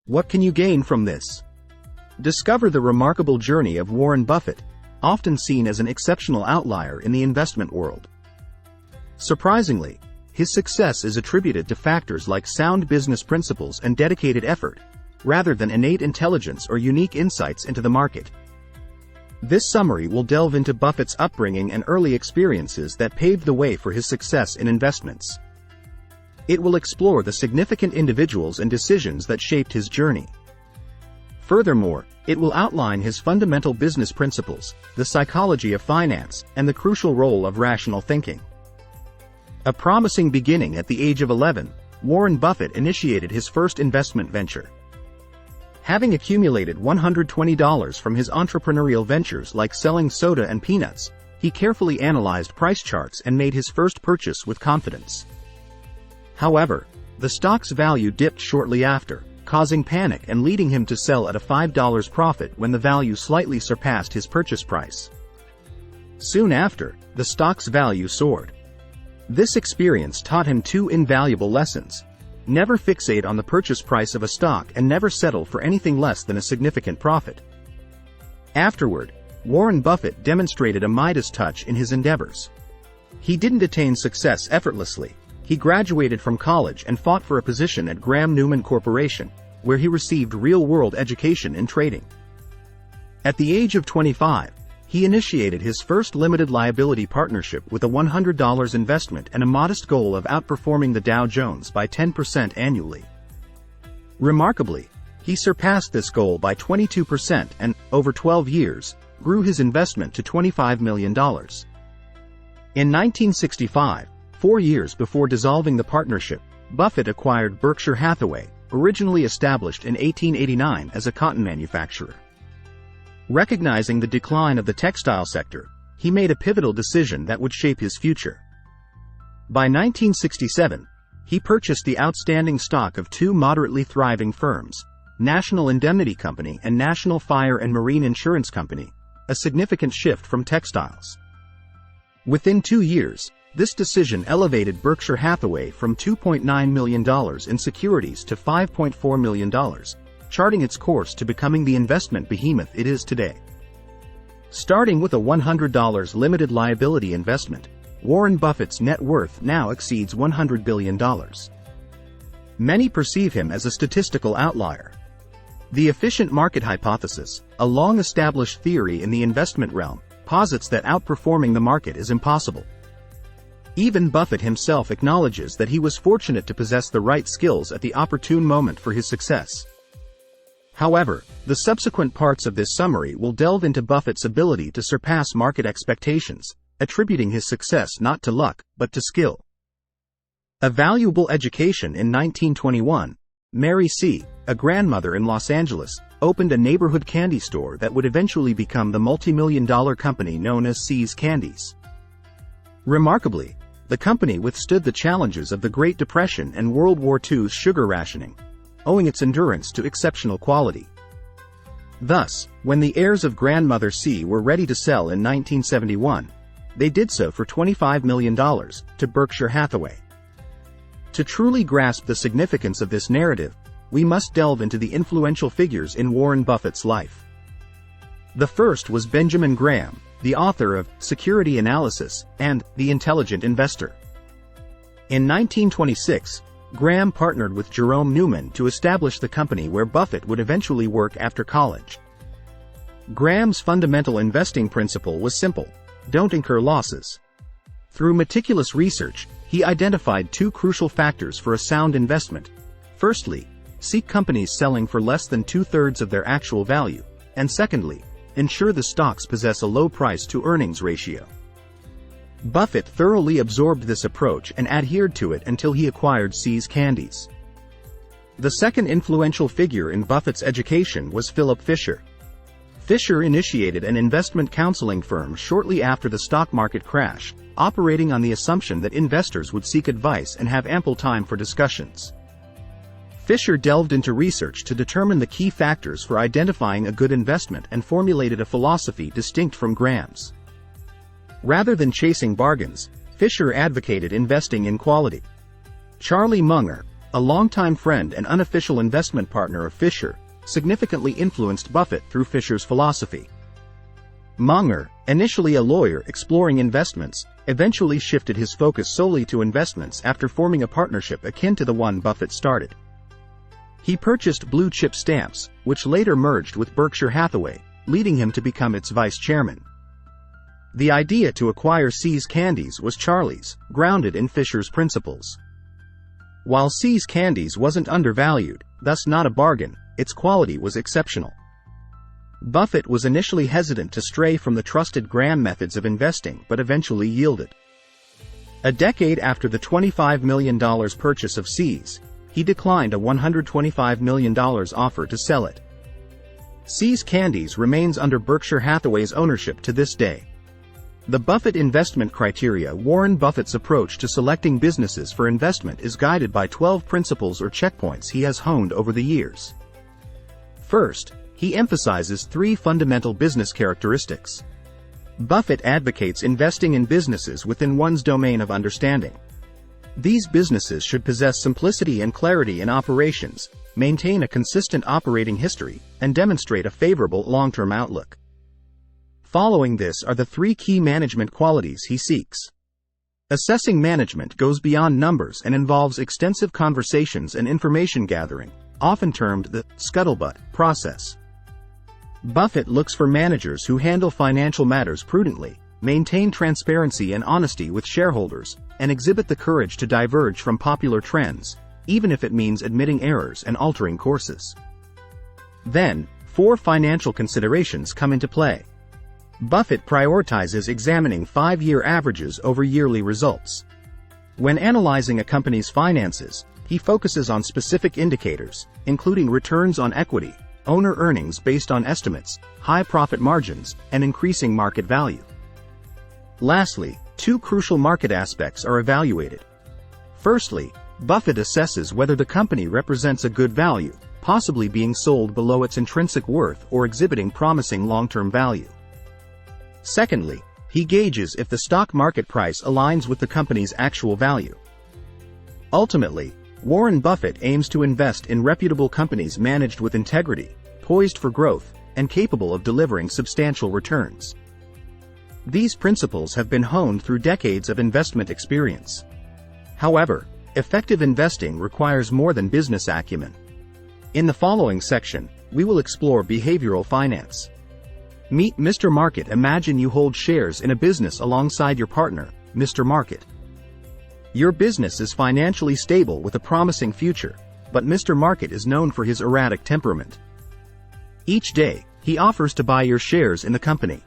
What can you gain from this? Discover the remarkable journey of Warren Buffett, often seen as an exceptional outlier in the investment world. Surprisingly, his success is attributed to factors like sound business principles and dedicated effort, rather than innate intelligence or unique insights into the market. This summary will delve into Buffett's upbringing and early experiences that paved the way for his success in investments. It will explore the significant individuals and decisions that shaped his journey. Furthermore, it will outline his fundamental business principles, the psychology of finance, and the crucial role of rational thinking. A promising beginning at the age of 11, Warren Buffett initiated his first investment venture. Having accumulated $120 from his entrepreneurial ventures like selling soda and peanuts, he carefully analyzed price charts and made his first purchase with confidence. However, the stock's value dipped shortly after, causing panic and leading him to sell at a $5 profit when the value slightly surpassed his purchase price. Soon after, the stock's value soared. This experience taught him two invaluable lessons. Never fixate on the purchase price of a stock and never settle for anything less than a significant profit. Afterward, Warren Buffett demonstrated a Midas touch in his endeavors. He didn't attain success effortlessly. He graduated from college and fought for a position at Graham-Newman Corporation, where he received real-world education in trading. At the age of 25, he initiated his first limited liability partnership with a $100 investment and a modest goal of outperforming the Dow Jones by 10% annually. Remarkably, he surpassed this goal by 22% and, over 12 years, grew his investment to $25 million. In 1965, 4 years before dissolving the partnership, Buffett acquired Berkshire Hathaway, originally established in 1889 as a cotton manufacturer. Recognizing the decline of the textile sector, he made a pivotal decision that would shape his future. By 1967, he purchased the outstanding stock of two moderately thriving firms, National Indemnity Company and National Fire and Marine Insurance Company, a significant shift from textiles. Within 2 years, this decision elevated Berkshire Hathaway from $2.9 million in securities to $5.4 million, charting its course to becoming the investment behemoth it is today. Starting with a $100 limited liability investment, Warren Buffett's net worth now exceeds $100 billion. Many perceive him as a statistical outlier. The efficient market hypothesis, a long-established theory in the investment realm, posits that outperforming the market is impossible. Even Buffett himself acknowledges that he was fortunate to possess the right skills at the opportune moment for his success. However, the subsequent parts of this summary will delve into Buffett's ability to surpass market expectations, attributing his success not to luck, but to skill. A valuable education. In 1921, Mary C., a grandmother in Los Angeles, opened a neighborhood candy store that would eventually become the multi-million-dollar company known as See's Candies. Remarkably, the company withstood the challenges of the Great Depression and World War II's sugar rationing, owing its endurance to exceptional quality. Thus, when the heirs of Grandmother C were ready to sell in 1971, they did so for $25 million to Berkshire Hathaway. To truly grasp the significance of this narrative, we must delve into the influential figures in Warren Buffett's life. The first was Benjamin Graham, the author of Security Analysis and The Intelligent Investor. In 1926, Graham partnered with Jerome Newman to establish the company where Buffett would eventually work after college. Graham's fundamental investing principle was simple: don't incur losses. Through meticulous research, he identified two crucial factors for a sound investment. Firstly, seek companies selling for less than 2/3 of their actual value, and secondly, ensure the stocks possess a low price-to-earnings ratio. Buffett thoroughly absorbed this approach and adhered to it until he acquired See's Candies. The second influential figure in Buffett's education was Philip Fisher. Fisher initiated an investment counseling firm shortly after the stock market crash, operating on the assumption that investors would seek advice and have ample time for discussions. Fisher delved into research to determine the key factors for identifying a good investment and formulated a philosophy distinct from Graham's. Rather than chasing bargains, Fisher advocated investing in quality. Charlie Munger, a longtime friend and unofficial investment partner of Fisher, significantly influenced Buffett through Fisher's philosophy. Munger, initially a lawyer exploring investments, eventually shifted his focus solely to investments after forming a partnership akin to the one Buffett started. He purchased Blue Chip Stamps, which later merged with Berkshire Hathaway, leading him to become its vice chairman. The idea to acquire See's Candies was Charlie's, grounded in Fisher's principles. While See's Candies wasn't undervalued, thus not a bargain, its quality was exceptional. Buffett was initially hesitant to stray from the trusted Graham methods of investing but eventually yielded. A decade after the $25 million purchase of See's, he declined a $125 million offer to sell it. See's Candies remains under Berkshire Hathaway's ownership to this day. The Buffett investment criteria. Warren Buffett's approach to selecting businesses for investment is guided by 12 principles or checkpoints he has honed over the years. First, he emphasizes 3 fundamental business characteristics. Buffett advocates investing in businesses within one's domain of understanding. These businesses should possess simplicity and clarity in operations, maintain a consistent operating history, and demonstrate a favorable long-term outlook. Following this are the 3 key management qualities he seeks. Assessing management goes beyond numbers and involves extensive conversations and information gathering, often termed the scuttlebutt process. Buffett looks for managers who handle financial matters prudently, maintain transparency and honesty with shareholders, and exhibit the courage to diverge from popular trends, even if it means admitting errors and altering courses. Then, 4 financial considerations come into play. Buffett prioritizes examining 5-year averages over yearly results. When analyzing a company's finances, he focuses on specific indicators, including returns on equity, owner earnings based on estimates, high profit margins, and increasing market value. Lastly, 2 crucial market aspects are evaluated. Firstly, Buffett assesses whether the company represents a good value, possibly being sold below its intrinsic worth or exhibiting promising long-term value. Secondly, he gauges if the stock market price aligns with the company's actual value. Ultimately, Warren Buffett aims to invest in reputable companies managed with integrity, poised for growth, and capable of delivering substantial returns. These principles have been honed through decades of investment experience. However, effective investing requires more than business acumen. In the following section, we will explore behavioral finance. Meet Mr. Market. Imagine you hold shares in a business alongside your partner, Mr. Market. Your business is financially stable with a promising future, but Mr. Market is known for his erratic temperament. Each day, he offers to buy your shares in the company.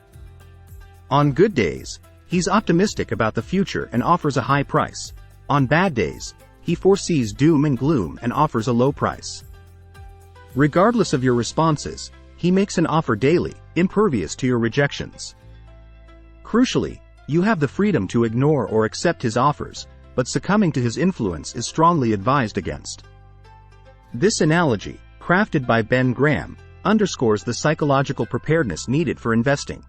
On good days, he's optimistic about the future and offers a high price. On bad days, he foresees doom and gloom and offers a low price. Regardless of your responses, he makes an offer daily, impervious to your rejections. Crucially, you have the freedom to ignore or accept his offers, but succumbing to his influence is strongly advised against. This analogy, crafted by Ben Graham, underscores the psychological preparedness needed for investing.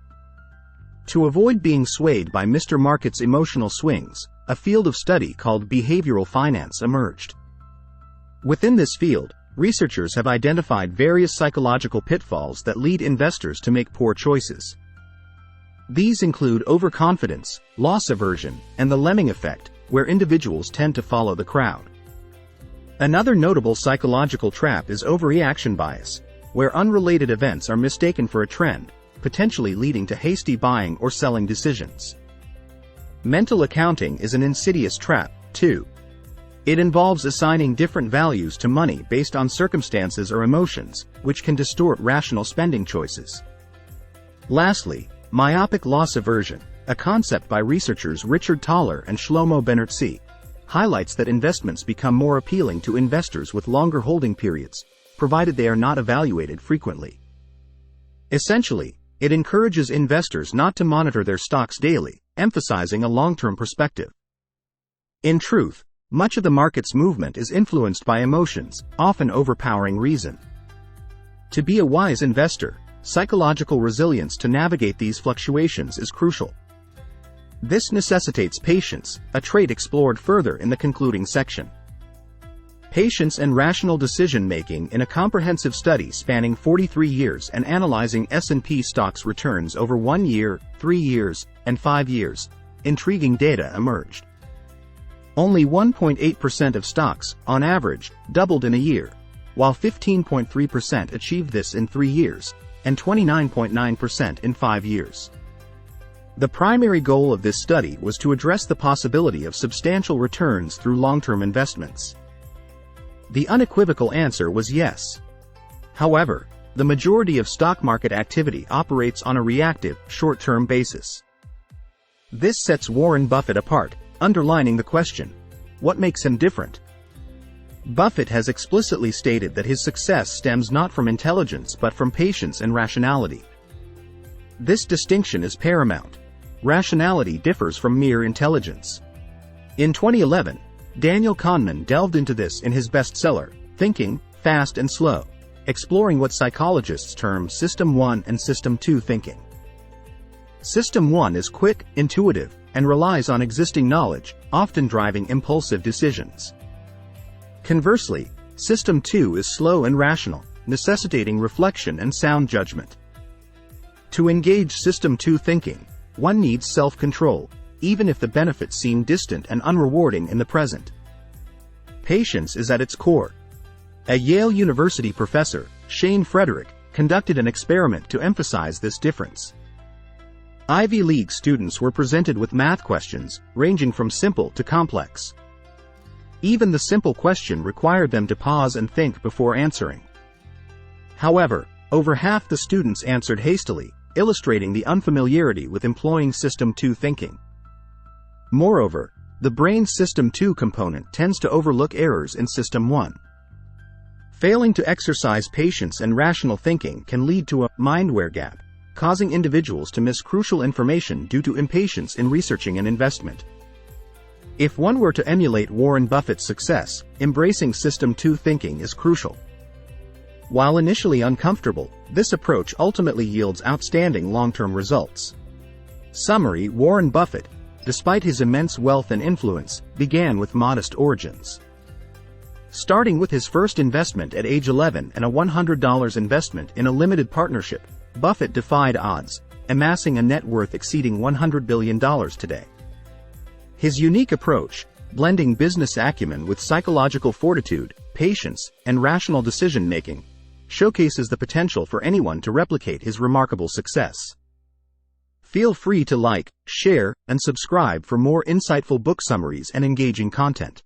To avoid being swayed by Mr. Market's emotional swings, a field of study called behavioral finance emerged. Within this field, researchers have identified various psychological pitfalls that lead investors to make poor choices. These include overconfidence, loss aversion, and the lemming effect, where individuals tend to follow the crowd. Another notable psychological trap is overreaction bias, where unrelated events are mistaken for a trend, potentially leading to hasty buying or selling decisions. Mental accounting is an insidious trap, too. It involves assigning different values to money based on circumstances or emotions, which can distort rational spending choices. Lastly, myopic loss aversion, a concept by researchers Richard Thaler and Shlomo Benertzi, highlights that investments become more appealing to investors with longer holding periods, provided they are not evaluated frequently. Essentially, it encourages investors not to monitor their stocks daily, emphasizing a long-term perspective. In truth, much of the market's movement is influenced by emotions, often overpowering reason. To be a wise investor, psychological resilience to navigate these fluctuations is crucial. This necessitates patience, a trait explored further in the concluding section. patience and rational decision-making in a comprehensive study spanning 43 years and analyzing S&P stocks' returns over 1 year, 3 years, and 5 years, intriguing data emerged. Only 1.8% of stocks, on average, doubled in a year, while 15.3% achieved this in 3 years, and 29.9% in 5 years. The primary goal of this study was to address the possibility of substantial returns through long-term investments. The unequivocal answer was yes. However, the majority of stock market activity operates on a reactive, short-term basis. This sets Warren Buffett apart, underlining the question, what makes him different? Buffett has explicitly stated that his success stems not from intelligence but from patience and rationality. This distinction is paramount. Rationality differs from mere intelligence. In 2011, Daniel Kahneman delved into this in his bestseller, Thinking, Fast and Slow, exploring what psychologists term System 1 and System 2 thinking. System 1 is quick, intuitive, and relies on existing knowledge, often driving impulsive decisions. Conversely, System 2 is slow and rational, necessitating reflection and sound judgment. To engage System 2 thinking, one needs self-control, even if the benefits seem distant and unrewarding in the present. Patience is at its core. A Yale University professor, Shane Frederick, conducted an experiment to emphasize this difference. Ivy League students were presented with math questions, ranging from simple to complex. Even the simple question required them to pause and think before answering. However, over half the students answered hastily, illustrating the unfamiliarity with employing System 2 thinking. Moreover, the brain's System 2 component tends to overlook errors in System 1. Failing to exercise patience and rational thinking can lead to a mindware gap, causing individuals to miss crucial information due to impatience in researching an investment. If one were to emulate Warren Buffett's success, embracing System 2 thinking is crucial. While initially uncomfortable, this approach ultimately yields outstanding long-term results. Summary: Warren Buffett, despite his immense wealth and influence, began with modest origins. Starting with his first investment at age 11 and a $100 investment in a limited partnership, Buffett defied odds, amassing a net worth exceeding $100 billion today. His unique approach, blending business acumen with psychological fortitude, patience, and rational decision-making, showcases the potential for anyone to replicate his remarkable success. Feel free to like, share, and subscribe for more insightful book summaries and engaging content.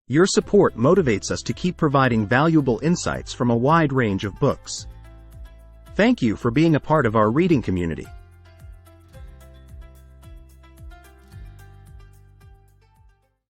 Your support motivates us to keep providing valuable insights from a wide range of books. Thank you for being a part of our reading community.